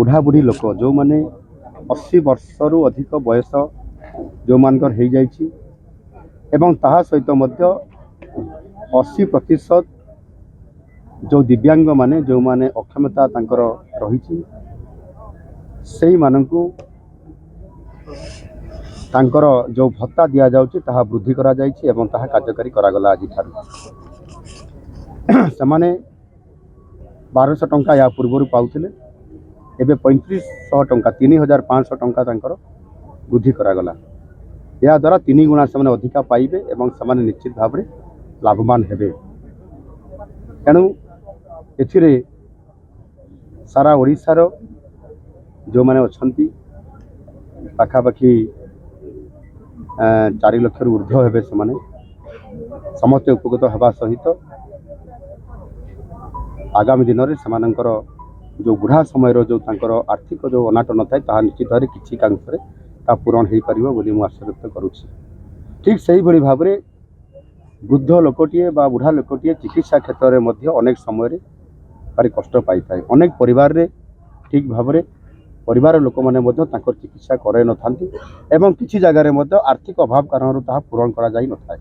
बुढ़ा बुढ़ी लोक जो मैंने 80 वर्ष रु अधिक बयस जो मानकर हो जाइछि एवं ताहा सहित मध्य 80% जो दिव्यांग माने जो माने अक्षमता तांकर रही से मानकु तांकर जो भत्ता दि जाउछि ताहा वृद्धि करा जाइछि एवं ताहा कार्यकारी करागला आज ठारू से 1200 टंका या पूर्व पाउथिले एबे 3500 टंका 3500 टंका तांकर वृद्धि करागला या द्वारा 3 गुणा से अधिका पाइबे एवं से निश्चित भाव में लाभवान हेबे। तेणु एथिरे सारा ओडिशार जो माने अछंती पाखापाखि 4 लाख रु ऊर्ध्व हेबे से माने समस्त उपकृत हेबा सहित आगामी दिन में सेमानंकर जो बुढ़ा समय जो तांकर आर्थिक जो अनाटन थाए ताहा निश्चित भाव किछि कांशरे ता पूरण हो पारिबो बोली मु आशा व्यक्त करुछि। ठीक सही भली भाव में वृद्ध लोकटीए बा बुढ़ा लोकटीए चिकित्सा क्षेत्र में मध्य अनेक समय भारी कष्ट पाई थाए। अनेक परिवार रे ठीक भाव में परिवार लोक माने मध्य तांकर चिकित्सा करे न थांती एवं किछि जगह रे मध्य आर्थिक अभाव कारण ताहा पूरण करा जाई न थाए।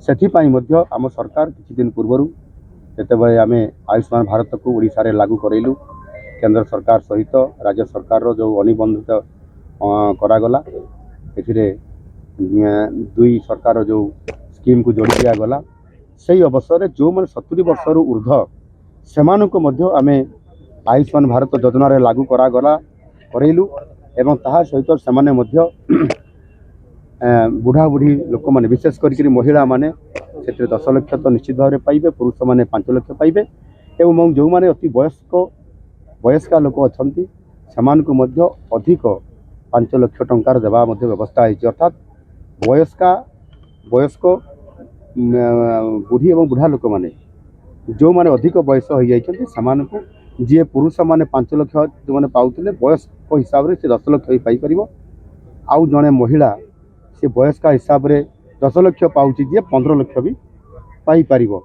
सेथि पई मध्य आम सरकार किछि दिन पूर्वरु जेतेबेले आमे आयुष्मान भारत को ओडिशा रे लागू करैलु केंद्र सरकार सहित राज्य सरकार रो जो अनिबंधित करागला एथिरे दुई सरकार जो स्कीम को जोड़ी दिया गला सही अवसर जो मैंने 70 वर्ष रु ऊर्ध्व सेमानक मध्य आमे आयुष्मान भारत योजना रे लागू करागला करैलु एवं ताहा सहित सेमाने मध्य बुढ़ा बुढ़ी लोक माने विशेष करी महिला माने से 10 लाख तो निश्चित भाव में पाइबे पुरुष माने 5 लाख पाइबे एवं जो माने अति वयस्का लोक अछंती सेमानकु मध्य अधिक 5 लाख टंकार देवा मध्य व्यवस्था है। अर्थात वयस्क बुढ़ी एवं बुढ़ा लोक माने जो माने अधिक बयस हो जाइछन्ती सेमानकु जे पुरुष माने 5 लाख जो माने पाउथिले वयस्क हिसाब से 10 लाख ही पाई परिबो आउ जने महिला से वयस्का हिसाब से 10 लाख पाउची जे 15 लाख भी पाई परिबो।